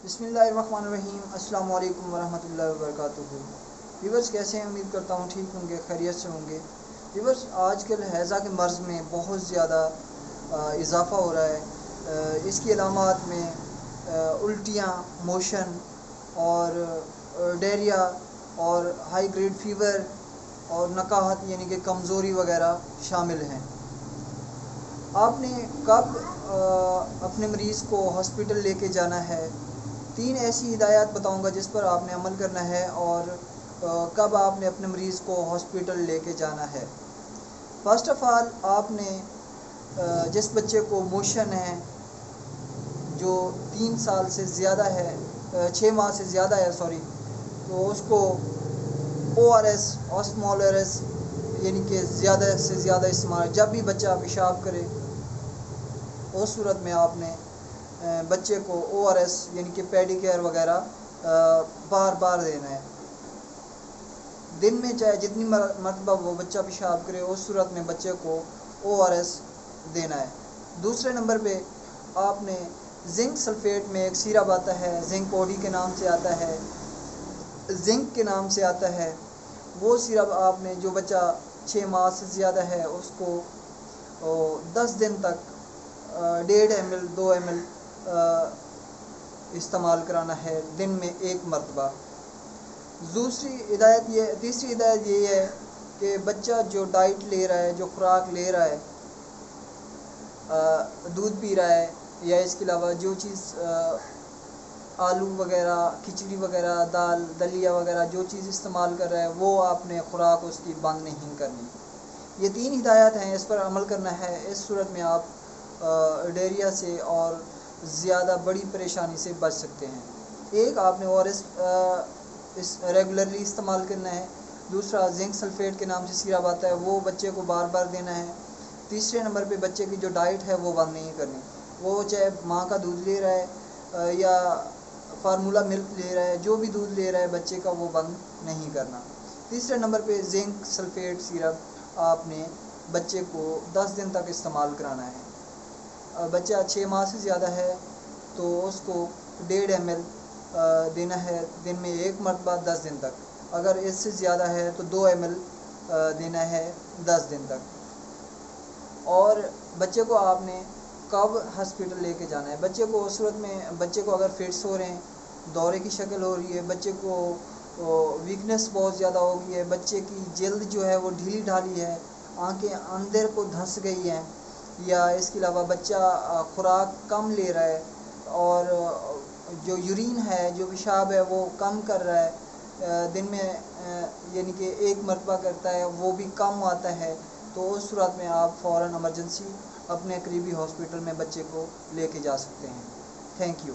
बिस्मिल्लाहिर्रहमानिर्रहीम। अस्सलाम वालेकुम वरहमतुल्लाहि वबरकातुहू। व्यूअर्स कैसे हैं? उम्मीद करता हूँ ठीक होंगे, खैरियत से होंगे। व्यूअर्स आजकल हैज़ा के मर्ज़ में बहुत ज़्यादा इजाफ़ा हो रहा है। इसकी अलामात में उल्टियाँ, मोशन और डायरिया और हाई ग्रेड फ़ीवर और नकाहत यानी कि कमज़ोरी वगैरह शामिल हैं। आपने कब अपने मरीज़ को हॉस्पिटल लेके जाना है, 3 ऐसी हिदायत बताऊंगा जिस पर आपने अमल करना है और कब आपने अपने मरीज़ को हॉस्पिटल लेके जाना है। फ़र्स्ट ऑफ़ ऑल आपने जिस बच्चे को मोशन है जो 3 साल से ज़्यादा है, 6 माह से ज़्यादा है तो उसको ORS ऑस्मोल ORS यानी कि ज़्यादा से ज़्यादा इस्तेमाल, जब भी बच्चा पेशाब करे उस सूरत में आपने बच्चे को ORS यानी कि पेडिकेयर वगैरह बार बार देना है। दिन में चाहे जितनी मरतबा वो बच्चा पेशाब करे उस सूरत में बच्चे को ORS देना है। दूसरे नंबर पे आपने जिंक सल्फेट में एक सिरप आता है, जिंक ओडी के नाम से आता है, जिंक के नाम से आता है। वो सिरप आपने जो बच्चा 6 माह से ज़्यादा है उसको 10 दिन तक 1.5 ml 2 ml इस्तेमाल कराना है, दिन में 1 मरतबा। तीसरी हिदायत ये है कि बच्चा जो डाइट ले रहा है, जो खुराक ले रहा है, दूध पी रहा है या इसके अलावा जो चीज़ आलू वगैरह, खिचड़ी वगैरह, दाल दलिया वगैरह जो चीज़ इस्तेमाल कर रहा है वो आपने खुराक उसकी बंद नहीं करनी। ये 3 हिदायत हैं, इस पर अमल करना है। इस सूरत में आप डायरिया से और ज़्यादा बड़ी परेशानी से बच सकते हैं। एक आपने ORS इस रेगुलरली इस्तेमाल करना है। दूसरा जिंक सल्फेट के नाम से सिरप आता है, वो बच्चे को बार बार देना है। तीसरे नंबर पे बच्चे की जो डाइट है वो बंद नहीं करनी, वो चाहे माँ का दूध ले रहा है या फार्मूला मिल्क ले रहा है, जो भी दूध ले रहा है बच्चे का वो बंद नहीं करना। तीसरे नंबर पे जिंक सल्फेट सिरप आपने बच्चे को 10 दिन तक इस्तेमाल कराना है। बच्चा 6 माह से ज़्यादा है तो उसको 1.5 ml देना है, दिन में 1 मरतबा 10 दिन तक। अगर इससे ज़्यादा है तो 2 ml देना है 10 दिन तक। और बच्चे को आपने कब हॉस्पिटल लेके जाना है? बच्चे को उस सूरत में, बच्चे को अगर फिट्स हो रहे हैं, दौरे की शक्ल हो रही है, बच्चे को वीकनेस बहुत ज़्यादा हो गई है, बच्चे की जल्द जो है वो ढीली ढाली है, आंखें अंदर को धंस गई हैं, या इसके अलावा बच्चा खुराक कम ले रहा है और जो यूरिन है, जो पेशाब है वो कम कर रहा है, दिन में यानी कि 1 मरतबा करता है, वो भी कम आता है, तो उस सूरत में आप फ़ौरन इमरजेंसी अपने करीबी हॉस्पिटल में बच्चे को लेके जा सकते हैं। Thank you.